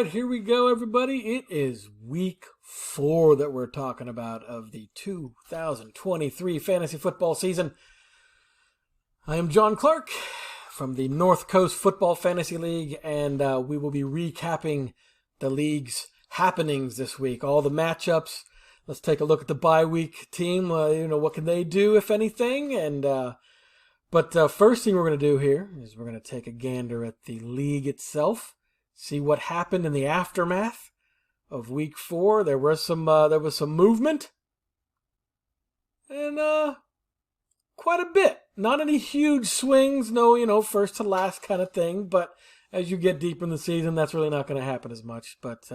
right, here we go, everybody. It is week 4 that we're talking about of the 2023 fantasy football season. I am John Clark from the North Coast Football Fantasy League, and we will be recapping the league's happenings this week, all the matchups. Let's take a look at the bye week team. What can they do, if anything? But first thing we're going to do here is we're going to take a gander at the league itself. See what happened in the aftermath of week 4. There was some movement, and quite a bit. Not any huge swings, no, first to last kind of thing. But as you get deeper in the season, that's really not going to happen as much. But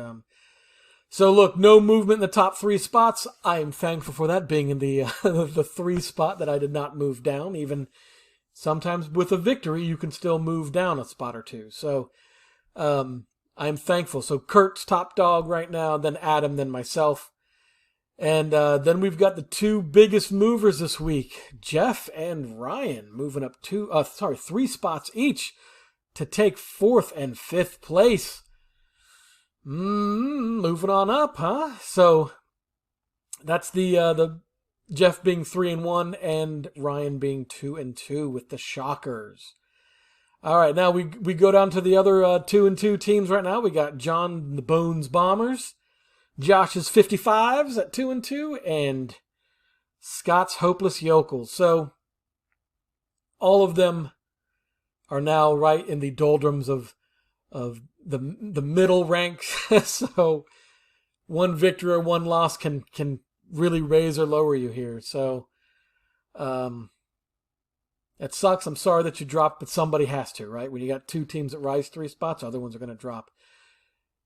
so look, no movement in the top 3 spots. I am thankful for that, being in the the 3 spot that I did not move down. Even sometimes with a victory, you can still move down a spot or two. So. I'm thankful. So Kurt's top dog right now, then Adam, then myself. And then we've got the 2 biggest movers this week, Jeff and Ryan, moving up 3 spots each to take 4th and 5th place. Moving on up, huh? So that's the Jeff being 3-1 and Ryan being 2-2 with the Shockers. All right, now we go down to the other 2-2 teams right now. We got John the Bones Bombers, Josh's 55s at 2-2, and Scott's Hopeless Yokels. So all of them are now right in the doldrums of the middle ranks. So one victory or one loss can really raise or lower you here. So it sucks. I'm sorry that you dropped, but somebody has to, right? When you got 2 teams that rise 3 spots, other ones are going to drop.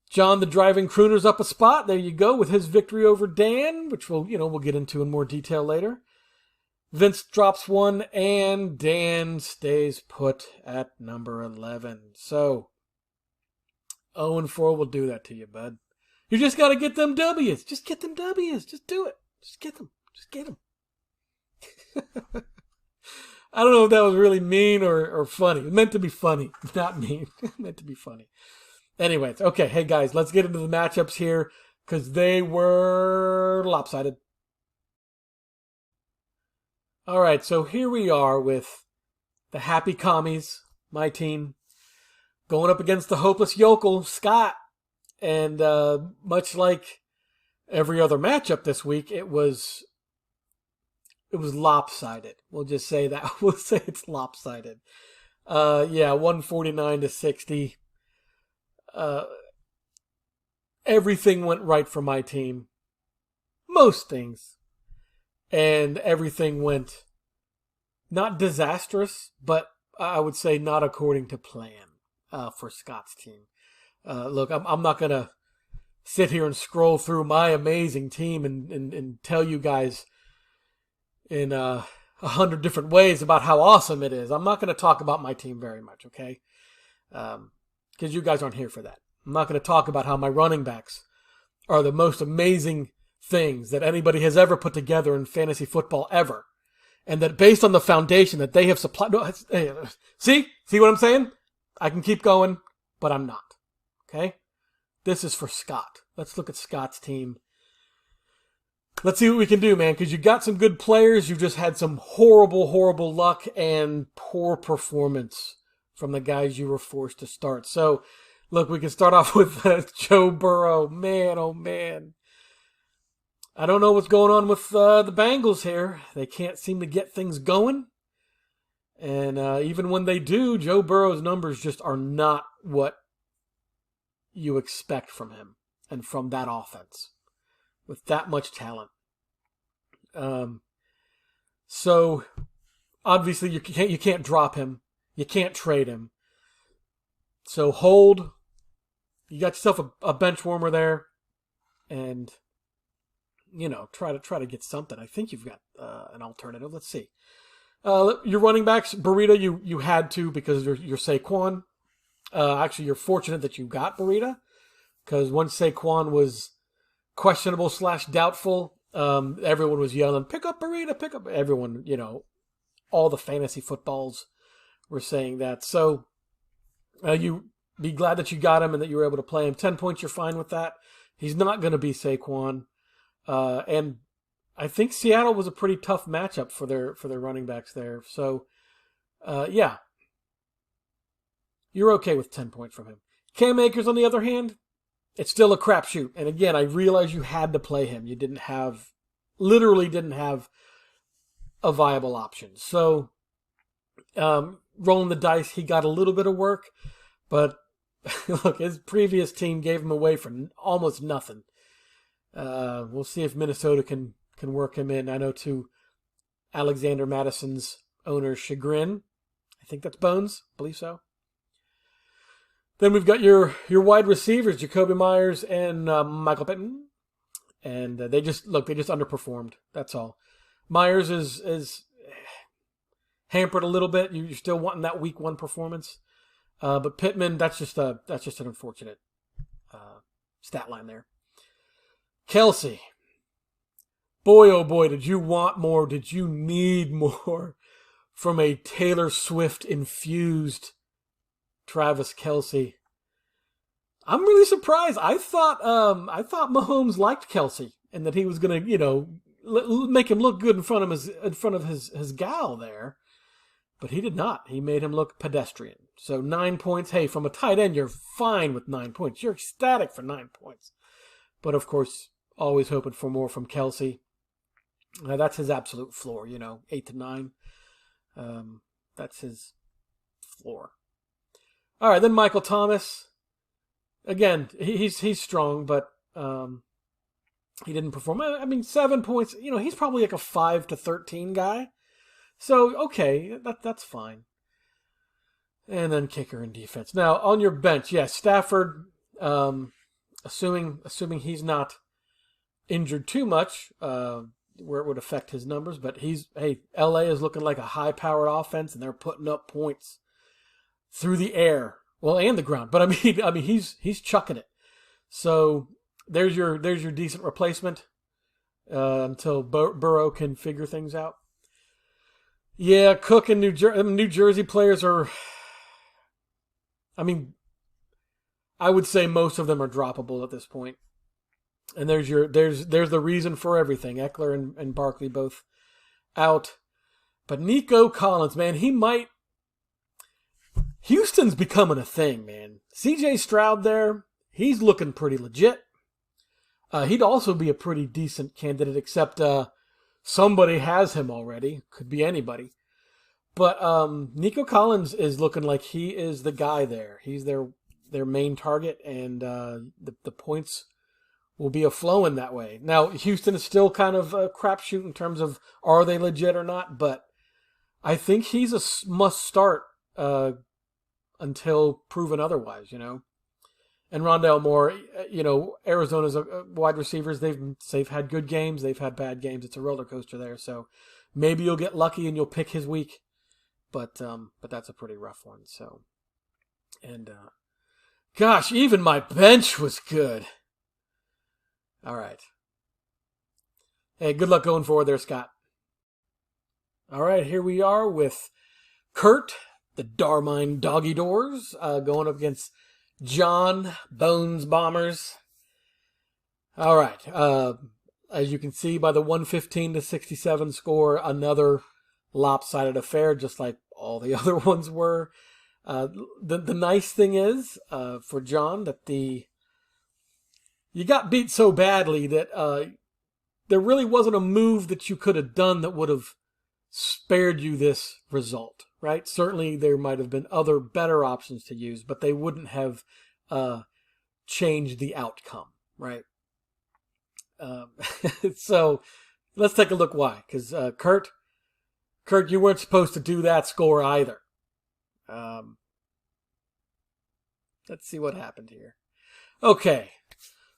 John the Driving Crooner's up a spot. There you go, with his victory over Dan, which we'll get into in more detail later. Vince drops 1, and Dan stays put at number 11. So 0-4 will do that to you, bud. You just got to get them W's. Just get them W's. Just do it. Just get them. Just get them. I don't know if that was really mean or funny. It meant to be funny, not mean. It meant to be funny. Anyways, okay, hey guys, let's get into the matchups here because they were lopsided. All right, so here we are with the Happy Commies, my team, going up against the Hopeless Yokel, Scott. And much like every other matchup this week, it was lopsided. We'll just say that. We'll say it's lopsided. 149-60. Everything went right for my team. Most things. And everything went not disastrous, but I would say not according to plan for Scott's team. Look, I'm not going to sit here and scroll through my amazing team and tell you guys in 100 different ways about how awesome it is. I'm not going to talk about my team very much, okay? Because you guys aren't here for that. I'm not going to talk about how my running backs are the most amazing things that anybody has ever put together in fantasy football ever. And that based on the foundation that they have supplied... No, see what I'm saying? I can keep going, but I'm not, okay? This is for Scott. Let's look at Scott's team. Let's see what we can do, man, because you got some good players. You've just had some horrible, horrible luck and poor performance from the guys you were forced to start. So, look, we can start off with Joe Burrow. Man, oh, man. I don't know what's going on with the Bengals here. They can't seem to get things going. And even when they do, Joe Burrow's numbers just are not what you expect from him and from that offense with that much talent. So obviously you can't drop him. You can't trade him. So hold. You got yourself a bench warmer there, and try to get something. I think you've got an alternative. Let's see. Your running backs, Burrito, you had to because you're Saquon. Actually, you're fortunate that you got Burrito because once Saquon was questionable / doubtful, everyone was yelling, pick up Burrito, pick up. Everyone, all the fantasy footballs were saying that. So you be glad that you got him and that you were able to play him. 10 points, you're fine with that. He's not going to be Saquon. And I think Seattle was a pretty tough matchup for their running backs there. So, yeah. You're okay with 10 points from him. Cam Akers, on the other hand, it's still a crapshoot. And again, I realize you had to play him. You literally didn't have a viable option. So, rolling the dice, he got a little bit of work. But, look, his previous team gave him away for almost nothing. We'll see if Minnesota can work him in. I know to Alexander Madison's owner's chagrin. I think that's Bones. I believe so. Then we've got your wide receivers, Jacoby Myers and Michael Pittman. And they just underperformed. That's all. Myers is hampered a little bit. You're still wanting that week 1 performance. But Pittman, that's just an unfortunate stat line there. Kelce. Boy, oh boy, did you want more? Did you need more from a Taylor Swift-infused Travis Kelce? I'm really surprised. I thought Mahomes liked Kelce and that he was going to, make him look good in front of his gal there. But he did not. He made him look pedestrian. So 9 points. Hey, from a tight end, you're fine with 9 points. You're ecstatic for 9 points. But of course, always hoping for more from Kelce. That's his absolute floor, 8 to 9. That's his floor. All right, then Michael Thomas. Again, he's strong, but he didn't perform. I mean, 7 points. He's probably like a 5 to 13 guy. So okay, that's fine. And then kicker and defense. Now on your bench, Stafford. Assuming he's not injured too much, where it would affect his numbers, but LA is looking like a high-powered offense, and they're putting up points through the air, well, and the ground. But I mean, he's chucking it. So there's your decent replacement until Burrow can figure things out. Yeah, Cook and New Jersey players are. I mean, I would say most of them are droppable at this point. And there's the reason for everything. Eckler and Barkley both out. But Nico Collins, man, Houston's becoming a thing, man. CJ Stroud there, he's looking pretty legit. He'd also be a pretty decent candidate, except somebody has him already. Could be anybody. But Nico Collins is looking like he is the guy there. He's their main target, and the points will be a-flowing that way. Now, Houston is still kind of a crapshoot in terms of are they legit or not, but I think he's a must-start until proven otherwise, And Rondale Moore, Arizona's wide receivers, they've had good games, they've had bad games. It's a roller coaster there, so maybe you'll get lucky and you'll pick his week, but that's a pretty rough one. So, and gosh, even my bench was good. All right. Hey, good luck going forward there, Scott. All right, here we are with Kurt, the Darmine Doggy Doors, going up against John Bones Bombers. All right. As you can see by the 115 to 67 score, another lopsided affair, just like all the other ones were. The nice thing is for John that you got beat so badly that there really wasn't a move that you could have done that would have spared you this result, right? Certainly there might have been other better options to use, but they wouldn't have changed the outcome, right? So let's take a look why. Because Kurt, you weren't supposed to do that score either. Let's see what happened here. Okay.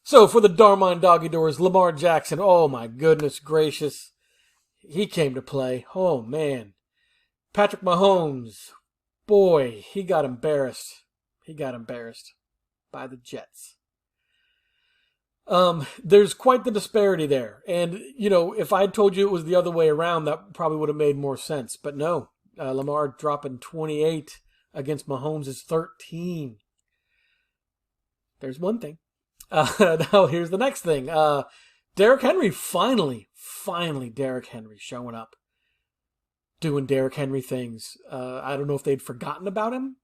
So for the Darmine Doggy Doors, Lamar Jackson, oh my goodness gracious. He came to play. Oh man. Patrick Mahomes, boy, he got embarrassed. He got embarrassed by the Jets. There's quite the disparity there. And, if I had told you it was the other way around, that probably would have made more sense. But no, Lamar dropping 28 against Mahomes' 13. There's one thing. Now here's the next thing. Derrick Henry finally Derrick Henry showing up, doing Derrick Henry things. I don't know if they'd forgotten about him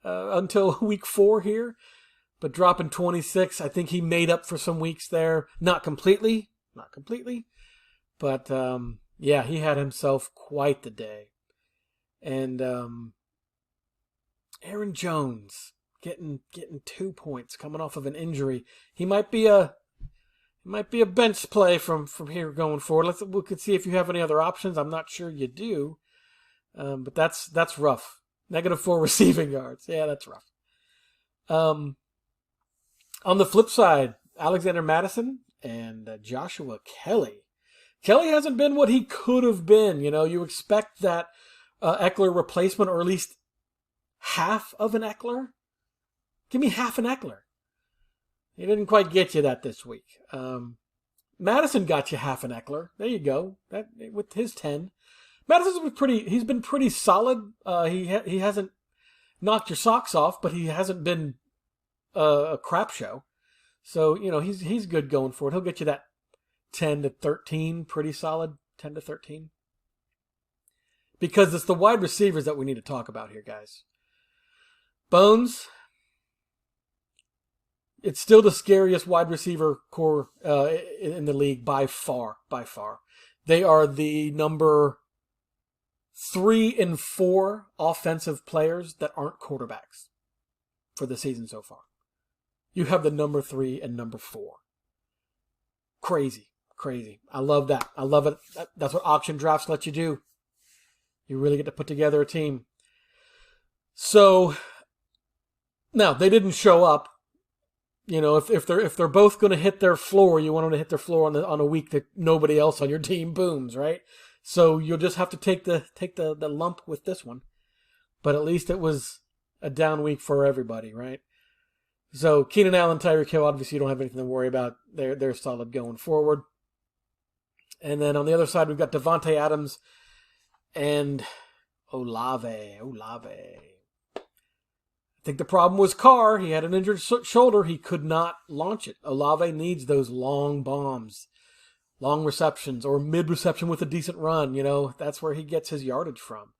until week 4 here, but dropping 26, I think he made up for some weeks there. Not completely, but yeah, he had himself quite the day. And Aaron Jones getting 2 points coming off of an injury. He might be a bench play from here going forward. We could see if you have any other options. I'm not sure you do, but that's rough. -4 receiving yards. Yeah, that's rough. On the flip side, Alexander Mattison and Joshua Kelly. Kelly hasn't been what he could have been. You know, you expect that Eckler replacement, or at least half of an Eckler. Give me half an Eckler. He didn't quite get you that this week. Madison got you half an Eckler. There you go. That with his 10. He's been pretty solid. He hasn't knocked your socks off, but he hasn't been a crap show. So, you know, he's good going forward. He'll get you that 10 to 13, pretty solid 10 to 13. Because it's the wide receivers that we need to talk about here, guys. Bones, it's still the scariest wide receiver core in the league by far. They are the number 3 and 4 offensive players that aren't quarterbacks for the season so far. You have the number 3 and number 4. Crazy. I love that. I love it. That's what auction drafts let you do. You really get to put together a team. So, now, they didn't show up. You know, if they're both going to hit their floor, you want them to hit their floor on a week that nobody else on your team booms, right? So you'll just have to take the lump with this one. But at least it was a down week for everybody, right? So Keenan Allen, Tyreek Hill, obviously you don't have anything to worry about. They're solid going forward. And then on the other side, we've got Devontae Adams and Olave. I think the problem was Carr. He had an injured shoulder. He could not launch it. Olave needs those long bombs, long receptions, or mid-reception with a decent run. You know, that's where he gets his yardage from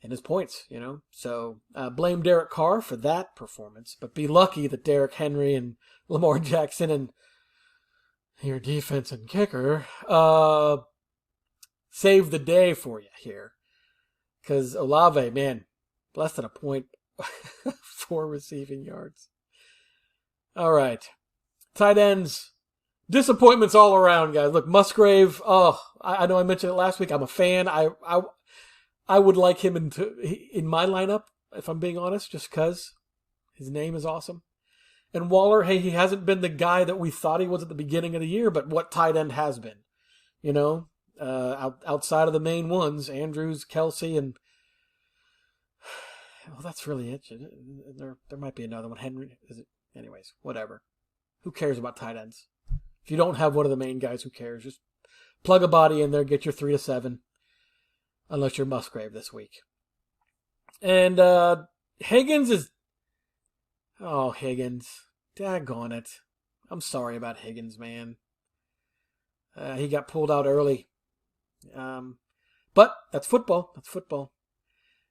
and his points, you know. So blame Derek Carr for that performance, but be lucky that Derrick Henry and Lamar Jackson and your defense and kicker saved the day for you here. Because Olave, man, less than a point. 4 receiving yards. All right. Tight ends. Disappointments all around, guys. Look, Musgrave, I know I mentioned it last week. I'm a fan. I would like him in my lineup, if I'm being honest, just because his name is awesome. And Waller, hey, he hasn't been the guy that we thought he was at the beginning of the year, but what tight end has been? You know, outside of the main ones, Andrews, Kelsey, and well, that's really it. There might be another one. Henry, is it? Anyways, whatever. Who cares about tight ends? If you don't have one of the main guys, who cares? Just plug a body in there, get your 3 to 7. Unless you're Musgrave this week. And Higgins is... Oh, Higgins. Daggone it. I'm sorry about Higgins, man. He got pulled out early. But that's football.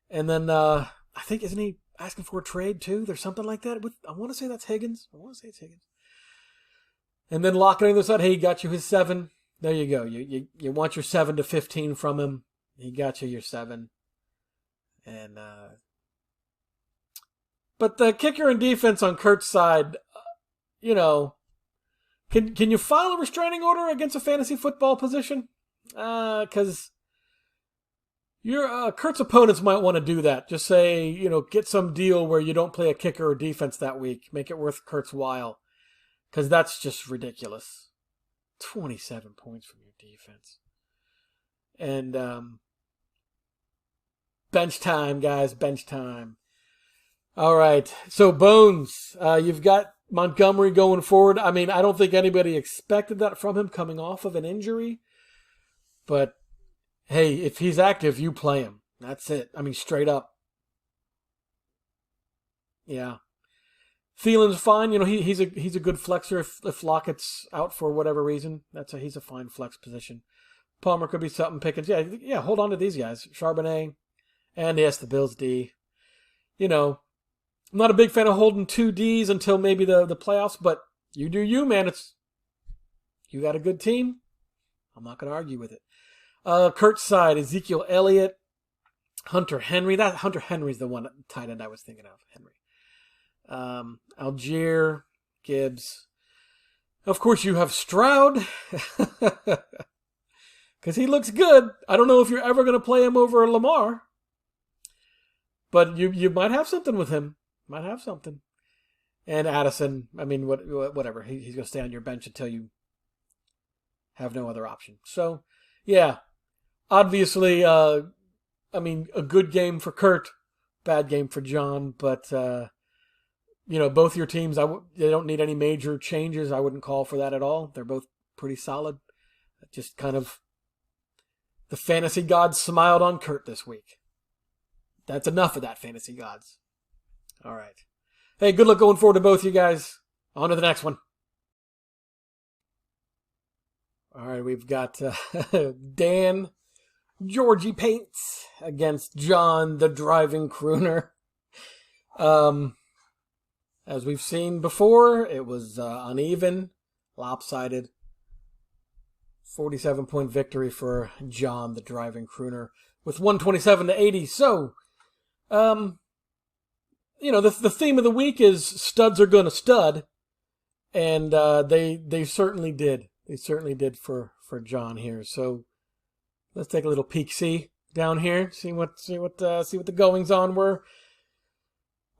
And then... I think, isn't he asking for a trade too? There's something like that. I want to say that's Higgins. It's Higgins. And then locking on the other side, hey, he got you his 7. There you go. You want your 7 to 15 from him. He got you your 7. And but the kicker and defense on Kurt's side, you know, can you file a restraining order against a fantasy football position? Because your Kurt's opponents might want to do that. Just say, you know, get some deal where you don't play a kicker or defense that week. Make it worth Kurt's while. Because that's just ridiculous. 27 points from your defense. And bench time, guys. Bench time. All right. So, Bones, you've got Montgomery going forward. I mean, I don't think anybody expected that from him coming off of an injury. But hey, if he's active, you play him. That's it. I mean, straight up. Yeah. Thielen's fine. He's a good flexor if Lockett's out for whatever reason. He's a fine flex position. Palmer could be something. Pickens, yeah. Hold on to these guys. Charbonnet, and yes, the Bills D. I'm not a big fan of holding 2 Ds until maybe the playoffs, but you do you, man. You got a good team. I'm not going to argue with it. Kurt's side, Ezekiel Elliott, Hunter Henry. Hunter Henry's the one tight end I was thinking of. Henry. Algier, Gibbs. Of course, you have Stroud. Because he looks good. I don't know if you're ever going to play him over Lamar. But you might have something with him. Might have something. And Addison, I mean, whatever. He's going to stay on your bench until you have no other option. So, yeah. Obviously, a good game for Kurt. Bad game for John. But, both your teams, they don't need any major changes. I wouldn't call for that at all. They're both pretty solid. Just kind of the fantasy gods smiled on Kurt this week. That's enough of that, fantasy gods. All right. Hey, good luck going forward to both you guys. On to the next one. All right, we've got Dan Georgie Paints against John the Driving Crooner. As we've seen before, it was uneven, lopsided. 47-point victory for John the Driving Crooner with 127-80. So, the theme of the week is studs are going to stud, and they certainly did. They certainly did for John here. So let's take a little peek-see down here, see what the goings on were.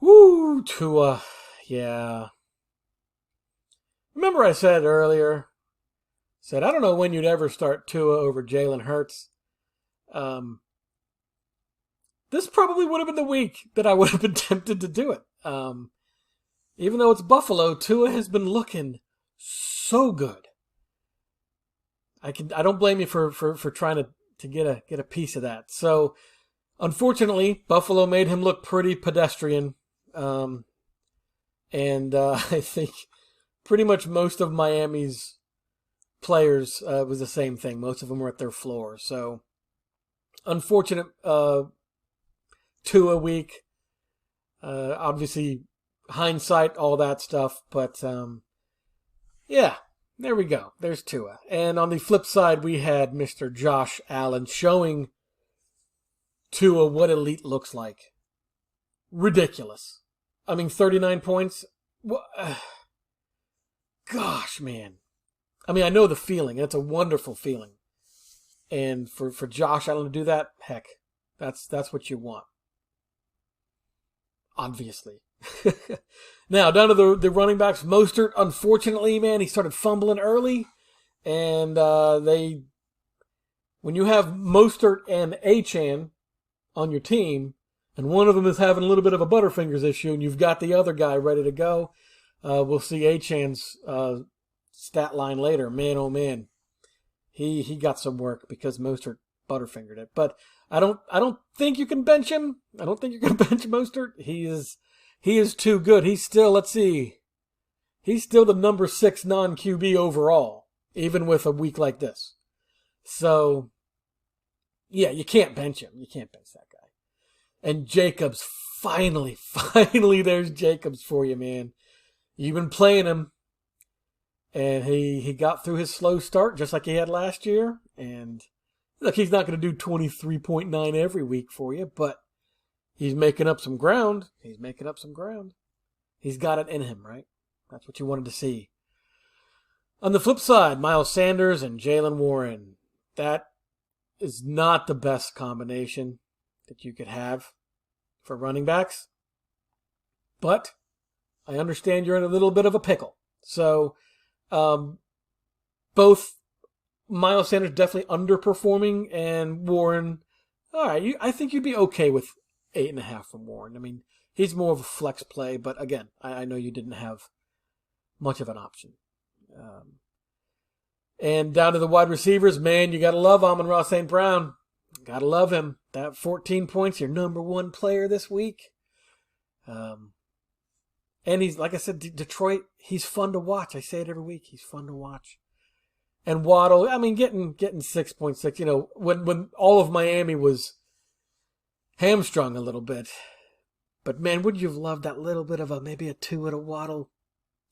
Woo, Tua, yeah. Remember I said earlier, I don't know when you'd ever start Tua over Jalen Hurts. This probably would have been the week that I would have been tempted to do it. Even though it's Buffalo, Tua has been looking so good. I don't blame you for trying to get a piece of that. So, unfortunately, Buffalo made him look pretty pedestrian. I think pretty much most of Miami's players was the same thing. Most of them were at their floor. So, unfortunate Tua week. Obviously, hindsight, all that stuff. But, yeah, there we go. There's Tua. And on the flip side, we had Mr. Josh Allen showing Tua what elite looks like. Ridiculous. 39 points. Gosh, man. I know the feeling. It's a wonderful feeling. And for Josh Allen to do that, heck, that's what you want. Obviously. Now, down to the running backs. Mostert, unfortunately, man, he started fumbling early. And when you have Mostert and Achane on your team, and one of them is having a little bit of a Butterfingers issue, and you've got the other guy ready to go, we'll see Achane's stat line later. Man, oh man, he got some work because Mostert Butterfingered it. But I don't think you can bench him. I don't think you can bench Mostert. He is too good. He's still, let's see, he's still the number 6 non-QB overall, even with a week like this. So, yeah, you can't bench him. You can't bench that guy. And Jacobs, finally, there's Jacobs for you, man. You've been playing him, and he got through his slow start just like he had last year. And look, he's not going to do 23.9 every week for you, but he's making up some ground. He's got it in him, right? That's what you wanted to see. On the flip side, Miles Sanders and Jaylen Warren. That is not the best combination that you could have for running backs. But I understand you're in a little bit of a pickle. So, both Miles Sanders definitely underperforming, and Warren, all right, I think you'd be okay with 8.5 from Warren. He's more of a flex play, but again, I know you didn't have much of an option. And down to the wide receivers, man, you got to love Amon-Ra St. Brown. Got to love him. That 14 points, your number 1 player this week. And he's, like I said, Detroit, he's fun to watch. I say it every week. He's fun to watch. And Waddle, I mean, getting 6.6, when all of Miami was hamstrung a little bit. But man, would you have loved that little bit of maybe a 2 at a Waddle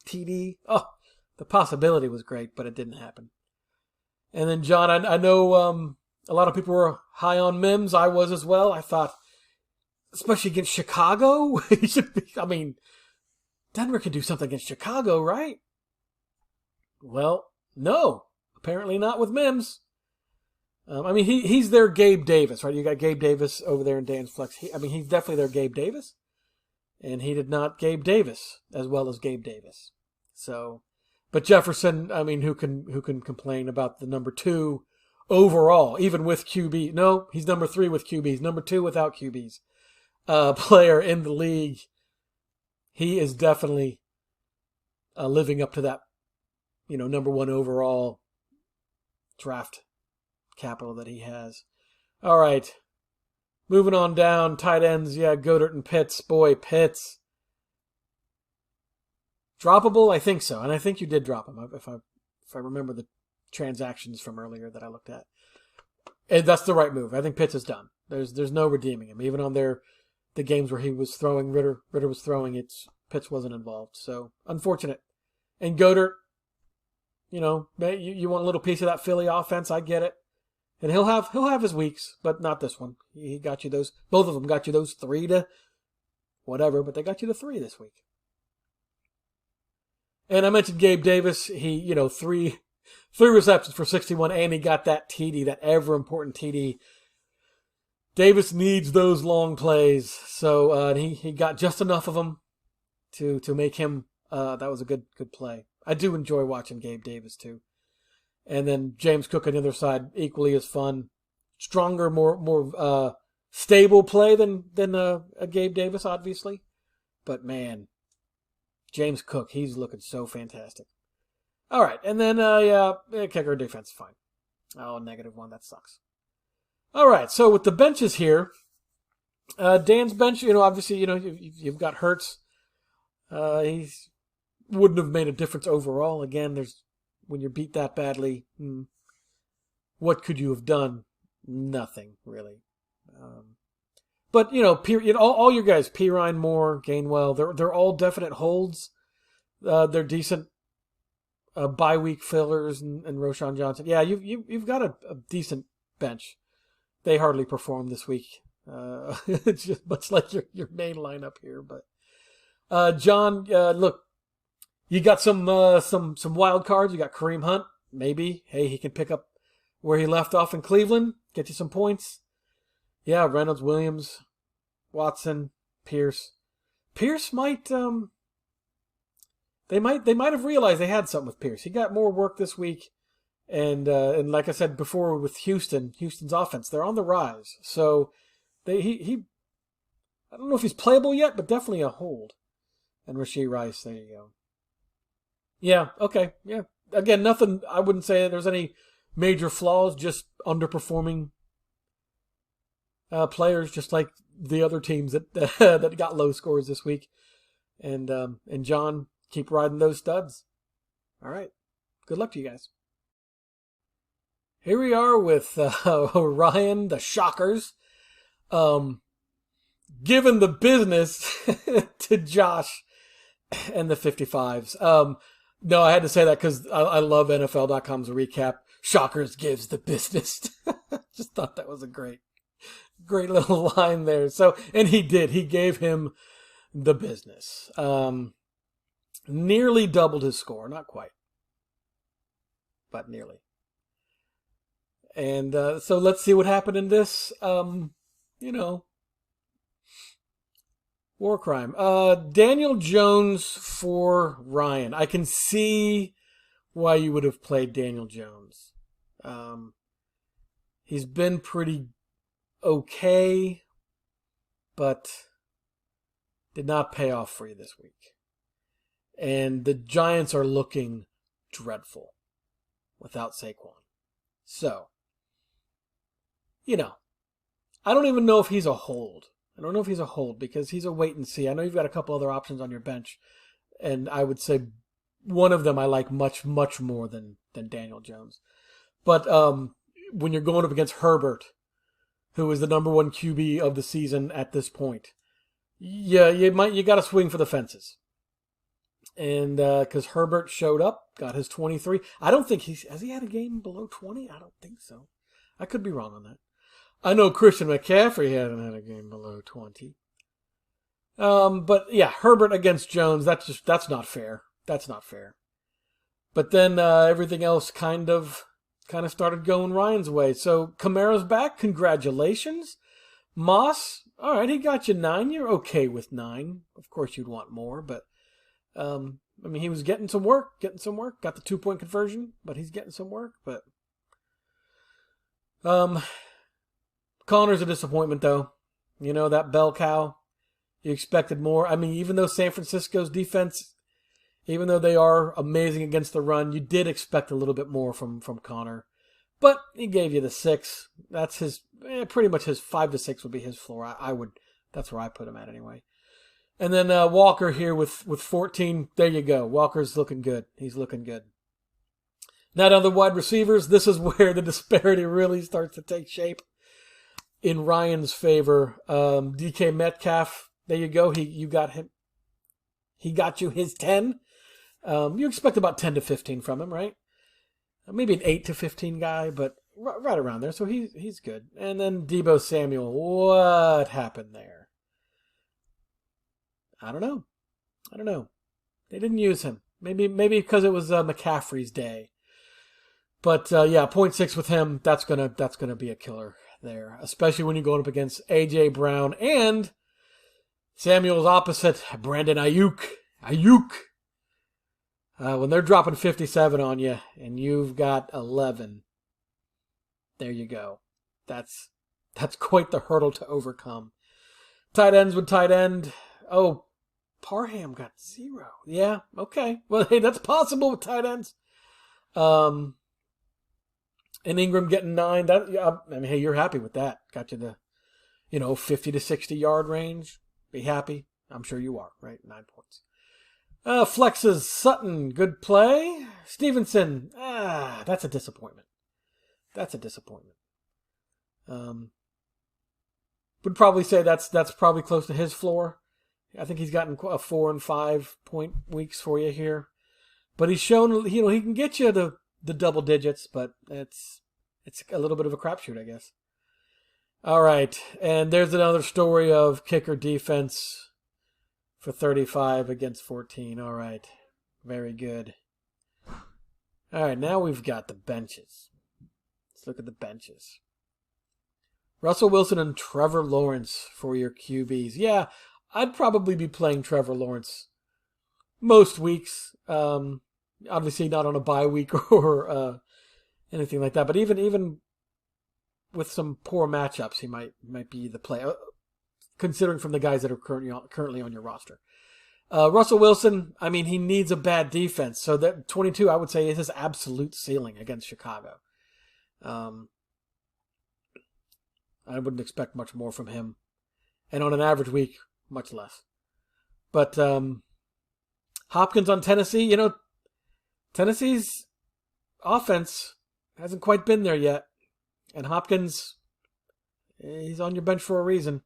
TD? Oh, the possibility was great, but it didn't happen. And then, John, I know a lot of people were high on Mims. I was as well. I thought, especially against Chicago, he should be, I mean, Denver can do something against Chicago, right? Well, no. Apparently not with Mims. I mean, he's their Gabe Davis, right? You got Gabe Davis over there in Dan's Flex. He's definitely their Gabe Davis. And he did not Gabe Davis as well as Gabe Davis. So, but Jefferson, I mean, who can complain about the number 2 overall, even with QB? No, he's number 3 with QBs, number 2 without QBs. Player in the league. He is definitely living up to that, number 1 overall draft capital that he has. All right. Moving on down, tight ends, yeah, Goddard and Pitts. Boy, Pitts. Droppable? I think so. And I think you did drop him, if I remember the transactions from earlier that I looked at. And that's the right move. I think Pitts is done. There's no redeeming him. Even on the games where he was throwing, Ritter was throwing, Pitts wasn't involved. So, unfortunate. And Goddard, you want a little piece of that Philly offense, I get it. And he'll have his weeks, but not this one. He got you those. Both of them got you those 3 to whatever, but they got you the 3 this week. And I mentioned Gabe Davis. He, 3 receptions for 61, and he got that TD, that ever important TD. Davis needs those long plays, so he got just enough of them to make him. That was a good play. I do enjoy watching Gabe Davis too. And then James Cook on the other side, equally as fun. Stronger, more stable play than a Gabe Davis, obviously. But man, James Cook, he's looking so fantastic. All right, and then kicker defense, fine. Oh, -1, that sucks. All right, so with the benches here, Dan's bench, obviously, you've got Hurts. He wouldn't have made a difference overall. Again, when you're beat that badly, what could you have done? Nothing, really. But, all your guys, Pirine, Moore, Gainwell, they're all definite holds. They're decent bye week fillers and Roschon Johnson. Yeah, you've got a decent bench. They hardly performed this week. It's just much like your main lineup here. But John, look, you got some wild cards. You got Kareem Hunt, maybe. Hey, he can pick up where he left off in Cleveland, get you some points. Yeah, Reynolds, Williams, Watson, Pierce. Pierce might they might have realized they had something with Pierce. He got more work this week, and like I said before with Houston's offense, they're on the rise. So he I don't know if he's playable yet, but definitely a hold. And Rashee Rice, there you go. Yeah, okay, yeah. Again, nothing. I wouldn't say there's any major flaws. Just underperforming players, just like the other teams that got low scores this week. And John, keep riding those studs. All right. Good luck to you guys. Here we are with Ryan, the Shockers, giving the business to Josh and the 55s. No, I had to say that because I love NFL.com's recap. Shockers gives the business. Just thought that was a great little line there. So, and he did. He gave him the business. Nearly doubled his score. Not quite, but nearly. And so let's see what happened in this, war crime. Daniel Jones for Ryan. I can see why you would have played Daniel Jones. He's been pretty okay, but did not pay off for you this week. And the Giants are looking dreadful without Saquon. So, I don't even know if he's a hold. I don't know if he's a hold because he's a wait and see. I know you've got a couple other options on your bench, And I would say one of them I like much, much more than Daniel Jones. But when you're going up against Herbert, who is the number one QB of the season at this point, yeah, you got to swing for the fences. And because Herbert showed up, got his 23. I don't think has he had a game below 20? I don't think so. I could be wrong on that. I know Christian McCaffrey hasn't had a game below 20. But yeah, Herbert against Jones, that's not fair. That's not fair. But then everything else kind of started going Ryan's way. So Kamara's back. Congratulations. Moss, all right, he got you 9. You're okay with 9. Of course you'd want more, but he was getting some work. Got the 2-point conversion, but he's getting some work. But Connor's a disappointment, though. You know, that bell cow. You expected more. I mean, even though San Francisco's defense, even though they are amazing against the run, you did expect a little bit more from Connor. But he gave you the 6. That's his, pretty much his 5 to 6 would be his floor. That's where I put him at anyway. And then Walker here with 14. There you go. Walker's looking good. He's looking good. Now to the wide receivers, this is where the disparity really starts to take shape in Ryan's favor. DK Metcalf, there you go. You got him. He got you his 10. You expect about 10 to 15 from him, right? Maybe an 8 to 15 guy, but right around there. So he's good. And then Deebo Samuel. What happened there? I don't know. They didn't use him. Maybe because it was McCaffrey's day. But yeah, 0.6 with him. That's gonna be a killer there, especially when you're going up against AJ Brown and Samuel's opposite, Brandon Ayuk. When they're dropping 57 on you and you've got 11, there you go. That's quite the hurdle to overcome. Tight ends with tight end. Oh, Parham got 0. Yeah, okay. Well, hey, that's possible with tight ends. And Ingram getting 9. Hey, you're happy with that. Got you the, 50 to 60 yard range. Be happy. I'm sure you are, right? 9 points. Flexes Sutton, good play. Stevenson, that's a disappointment. Would probably say that's probably close to his floor. I think he's gotten 4 and 5 point weeks for you here, but he's shown he can get you the double digits, but it's a little bit of a crapshoot, I guess. All right, and there's another story of kicker defense for 35 against 14. All right, very good. All right, now we've got the benches. Let's look at the benches. Russell Wilson and Trevor Lawrence for your QBs. Yeah, I'd probably be playing Trevor Lawrence most weeks. Obviously not on a bye week or anything like that. But even with some poor matchups, he might be the play, considering from the guys that are currently on your roster. Russell Wilson, he needs a bad defense. So that 22, I would say, is his absolute ceiling against Chicago. I wouldn't expect much more from him. And on an average week, much less. But Hopkins on Tennessee, Tennessee's offense hasn't quite been there yet. And Hopkins, he's on your bench for a reason.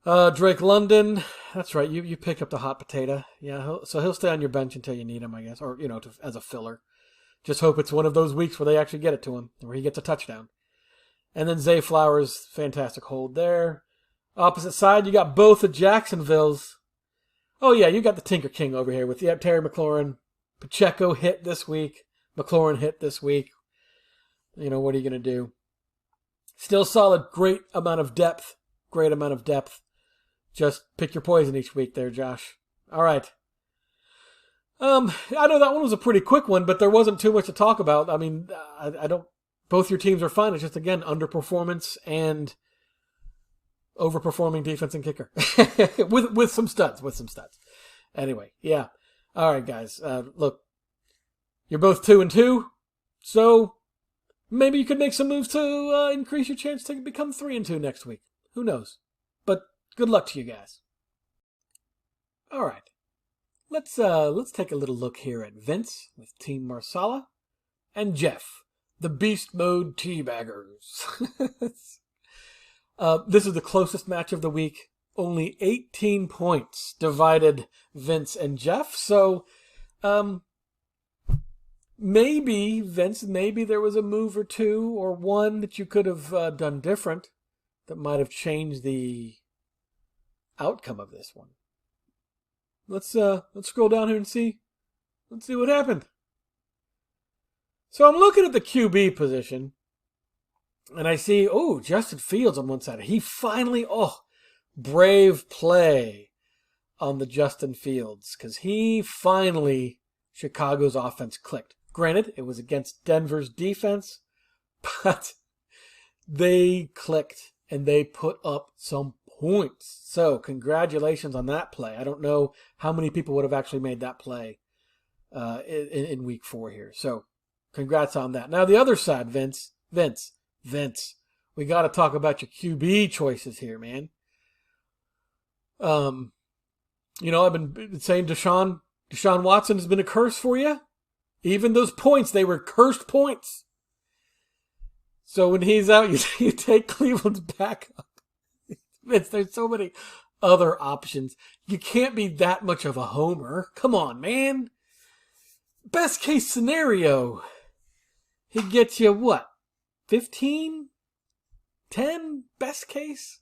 Drake London, that's right, you picked up the hot potato. Yeah, he'll stay on your bench until you need him, I guess, or, as a filler. Just hope it's one of those weeks where they actually get it to him, where he gets a touchdown. And then Zay Flowers, fantastic hold there. Opposite side, you got both the Jacksonvilles. Oh, yeah, you got the Tinker King over here with Terry McLaurin. Pacheco hit this week. McLaurin hit this week. What are you going to do? Still solid. Great amount of depth. Just pick your poison each week there, Josh. All right. I know that one was a pretty quick one, but there wasn't too much to talk about. I don't... Both your teams are fine. It's just, again, underperformance and overperforming defense and kicker. with some studs. Anyway, yeah. All right, guys. Look, you're both 2-2, so maybe you could make some moves to increase your chance to become 3-2 next week. Who knows? But good luck to you guys. All right. let's take a little look here at Vince with Team Marsala and Jeff, the Beast Mode Teabaggers. This is the closest match of the week. Only 18 points divided Vince and Jeff. So, maybe, Vince, maybe there was a move or two or one that you could have done different that might have changed the outcome of this one. Let's scroll down here and see. Let's see what happened. So I'm looking at the QB position, and I see, Justin Fields on one side. He finally, brave play on the Justin Fields, because he finally, Chicago's offense clicked. Granted, it was against Denver's defense, but they clicked and they put up some points. So congratulations on that play. I don't know how many people would have actually made that play in week 4 here. So congrats on that. Now the other side, Vince. We got to talk about your QB choices here, man. I've been saying Deshaun Watson has been a curse for you. Even those points, they were cursed points. So when he's out, you take Cleveland's backup. There's so many other options. You can't be that much of a homer. Come on, man. Best case scenario, he gets you what? 15? 10? Best case?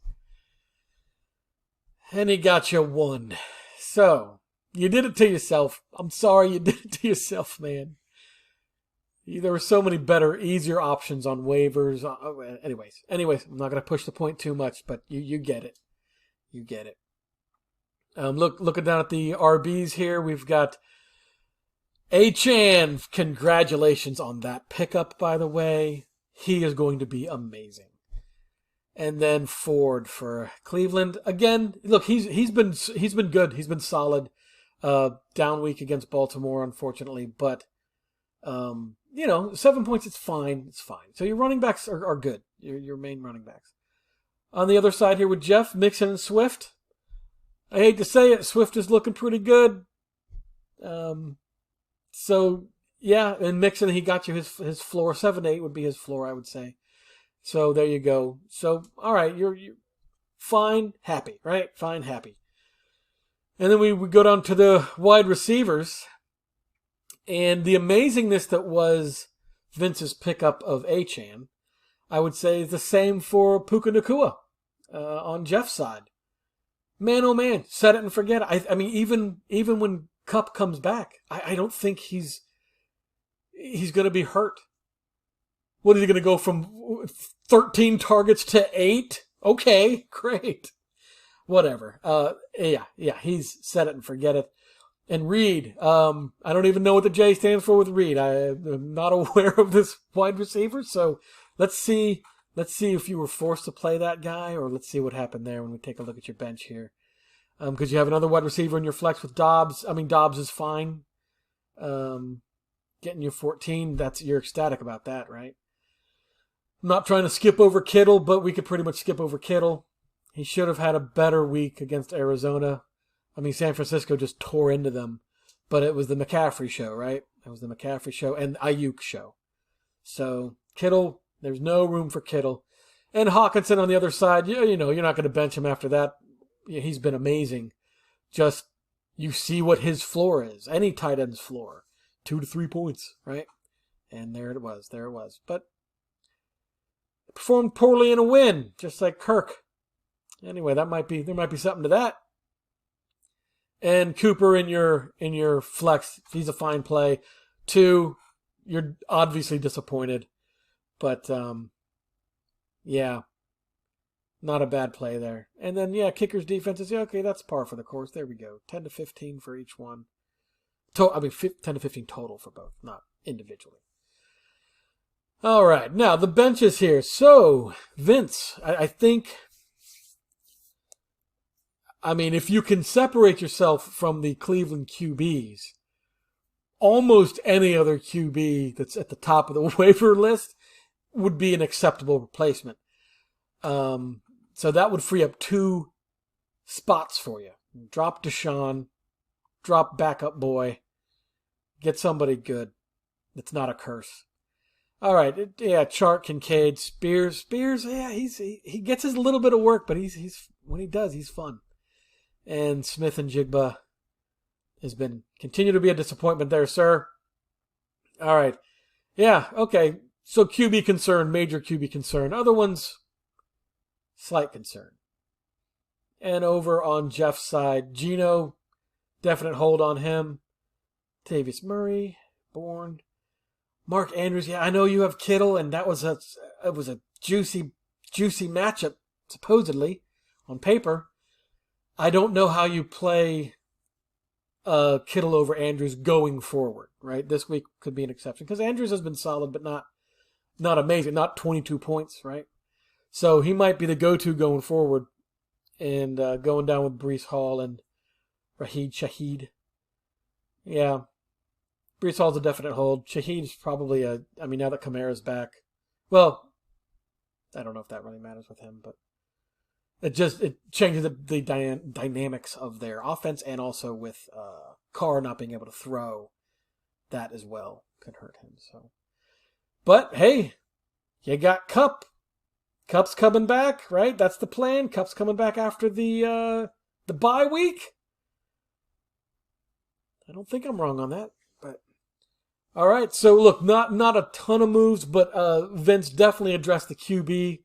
And he got you 1. So, you did it to yourself. I'm sorry you did it to yourself, man. There were so many better, easier options on waivers. Anyways, I'm not going to push the point too much, but you get it. You get it. Looking down at the RBs here, we've got Achane. Congratulations on that pickup, by the way. He is going to be amazing. And then Ford for Cleveland. Again, look, he's been good. He's been solid. Down week against Baltimore, unfortunately, but 7 points, it's fine. It's fine. So your running backs are good. Your main running backs. On the other side here with Jeff, Mixon and Swift. I hate to say it, Swift is looking pretty good. So yeah, and Mixon, he got you his floor. 7-8 would be his floor, I would say. So there you go. So all right, you're fine, happy, right? Fine, happy. And then we go down to the wide receivers. And the amazingness that was Vince's pickup of Achane, I would say, is the same for Puka Nacua on Jeff's side. Man, oh man, set it and forget it. I mean, even when Kupp comes back, I don't think he's going to be hurt. What is he going to go from 13 targets to 8? Okay, great. Whatever. Yeah, he's set it and forget it. And Reed, I don't even know what the J stands for with Reed. I'm not aware of this wide receiver, so let's see if you were forced to play that guy, or let's see what happened there when we take a look at your bench here. Because you have another wide receiver in your flex with Dobbs. I mean, Dobbs is fine. Getting you 14, you're ecstatic about that, right? I'm not trying to skip over Kittle, but we could pretty much skip over Kittle. He should have had a better week against Arizona. I mean, San Francisco just tore into them, but it was the McCaffrey show, right? It was the McCaffrey show and Ayuk show. So Kittle, there's no room for Kittle. And Hawkinson on the other side, you're not going to bench him after that. He's been amazing. Just, you see what his floor is. Any tight end's floor. 2 to 3 points, right? And there it was. But performed poorly in a win, just like Kirk. Anyway, there might be something to that. And Cooper in your flex, he's a fine play. 2, you're obviously disappointed. But, yeah, not a bad play there. And then, yeah, kickers, defenses, yeah, okay, that's par for the course. There we go. 10 to 15 for each one. 10 to 15 total for both, not individually. All right, now the benches here. So, Vince, I think... I mean, if you can separate yourself from the Cleveland QBs, almost any other QB that's at the top of the waiver list would be an acceptable replacement. So that would free up 2 spots for you. Drop Deshaun, drop backup boy. Get somebody good. It's not a curse. All right, Chark, Kincaid, Spears, yeah, he gets his little bit of work, but he's when he does, he's fun. And Smith and Jigba has been continue to be a disappointment there, sir. All right, yeah, okay. So QB concern, major QB concern. Other ones, slight concern. And over on Jeff's side, Geno, definite hold on him. Tavius Murray, Bourne. Mark Andrews, yeah, I know you have Kittle, and it was a juicy matchup, supposedly, on paper. I don't know how you play Kittle over Andrews going forward, right? This week could be an exception, because Andrews has been solid, but not amazing, not 22 points, right? So he might be the go-to going forward, and going down with Breece Hall and Rashid Shaheed. Yeah. Breece Hall's a definite hold. Shaheed's probably now that Kamara's back. Well, I don't know if that really matters with him, but it changes the dynamics of their offense, and also with Carr not being able to throw, that as well could hurt him. So, but hey, you got Kupp. Kupp's coming back, right? That's the plan. Kupp's coming back after the bye week. I don't think I'm wrong on that. All right, so look, not a ton of moves, but Vince definitely addressed the QB.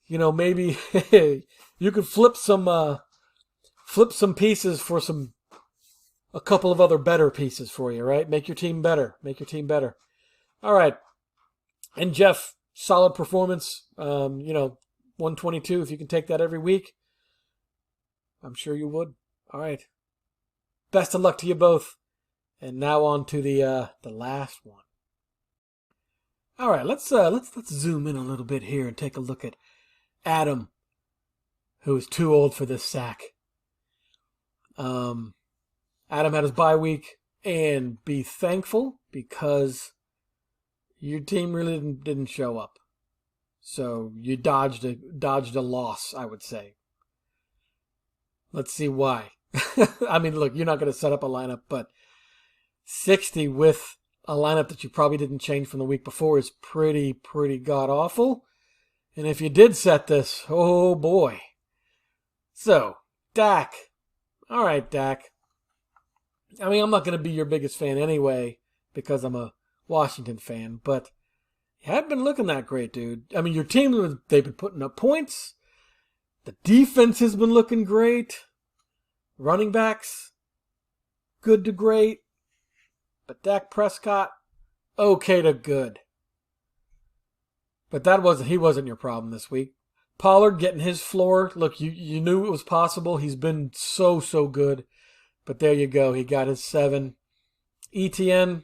Maybe you could flip some pieces for a couple of other better pieces for you, right? Make your team better. All right, and Jeff, solid performance. 122. If you can take that every week, I'm sure you would. All right, best of luck to you both. And now on to the last one. All right, let's zoom in a little bit here and take a look at Adam, who is too old for this sack. Adam had his bye week, and be thankful because your team really didn't show up. So you dodged a loss, I would say. Let's see why. I mean, look, you're not going to set up a lineup, but 60 with a lineup that you probably didn't change from the week before is pretty god-awful. And if you did set this, oh boy. So, Dak. All right, Dak. I mean, I'm not going to be your biggest fan anyway because I'm a Washington fan, but you haven't been looking that great, dude. I mean, your team, they've been putting up points. The defense has been looking great. Running backs, good to great. But Dak Prescott, okay to good. But he wasn't your problem this week. Pollard getting his floor. Look, you knew it was possible. He's been so good. But there you go. He got his 7. ETN,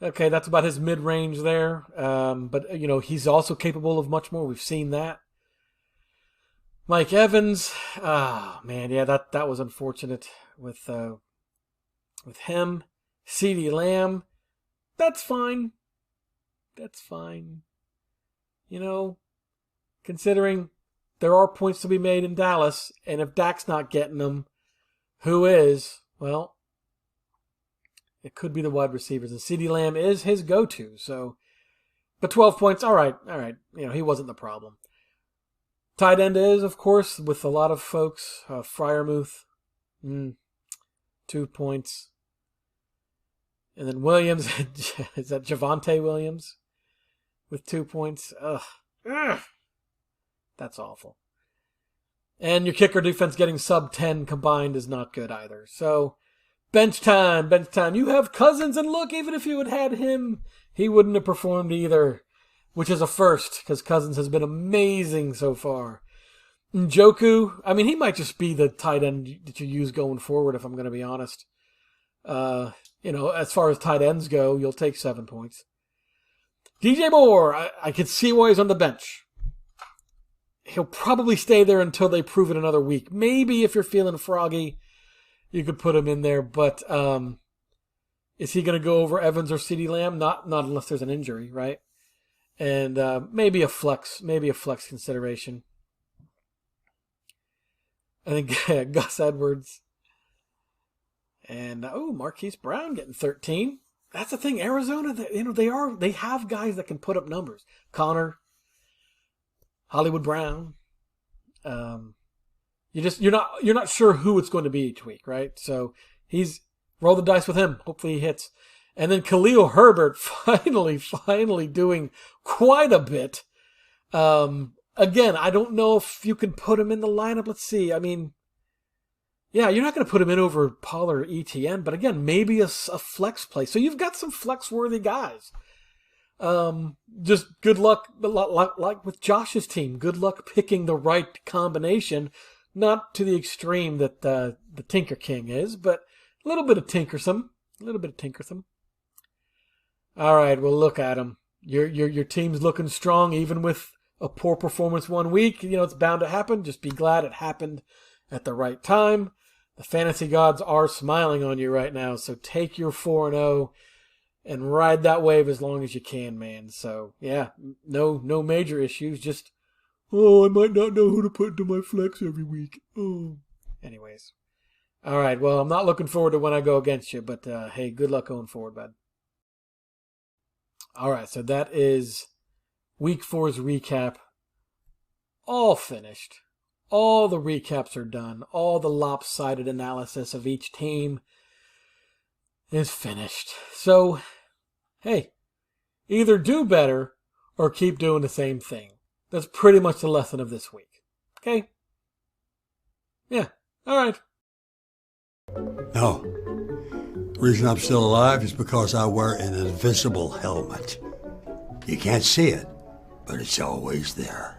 okay, that's about his mid-range there. But, he's also capable of much more. We've seen that. Mike Evans, man, yeah, that was unfortunate with him. CeeDee Lamb, that's fine. Considering there are points to be made in Dallas, and if Dak's not getting them, who is? Well, it could be the wide receivers. And CeeDee Lamb is his go-to. So, but 12 points, all right. He wasn't the problem. Tight end is, of course, with a lot of folks, Freiermuth, 2 points. And then Williams, is that Javonte Williams with 2 points? Ugh. That's awful. And your kicker defense getting sub 10 combined is not good either. So, bench time. You have Cousins, and look, even if you had him, he wouldn't have performed either, which is a first, because Cousins has been amazing so far. Njoku, I mean, he might just be the tight end that you use going forward, if I'm going to be honest. As far as tight ends go, you'll take 7 points. DJ Moore, I could see why he's on the bench. He'll probably stay there until they prove it another week. Maybe if you're feeling froggy, you could put him in there. But is he going to go over Evans or CeeDee Lamb? Not unless there's an injury, right? And maybe a flex consideration. I think Gus Edwards. And Marquise Brown getting 13. That's the thing. Arizona, they have guys that can put up numbers. Connor, Hollywood Brown. You're not sure who it's going to be each week, right? So roll the dice with him. Hopefully he hits. And then Khalil Herbert finally doing quite a bit. Again, I don't know if you can put him in the lineup. Let's see. I mean, yeah, you're not going to put him in over Pollard or ETN, but again, maybe a flex play. So you've got some flex-worthy guys. Just good luck, like with Josh's team. Good luck picking the right combination, not to the extreme that the Tinker King is, but a little bit of tinkersome. All right, well, look at him. Your team's looking strong, even with a poor performance one week. It's bound to happen. Just be glad it happened at the right time. The fantasy gods are smiling on you right now, so take your 4-0 and ride that wave as long as you can, man. So, yeah, no major issues. Just, I might not know who to put into my flex every week. Anyways. All right, well, I'm not looking forward to when I go against you, but hey, good luck going forward, bud. All right, so that is Week 4's recap. All finished. All the recaps are done. All the lopsided analysis of each team is finished. So, hey, either do better or keep doing the same thing. That's pretty much the lesson of this week. Okay? Yeah, all right. No. The reason I'm still alive is because I wear an invisible helmet. You can't see it, but it's always there.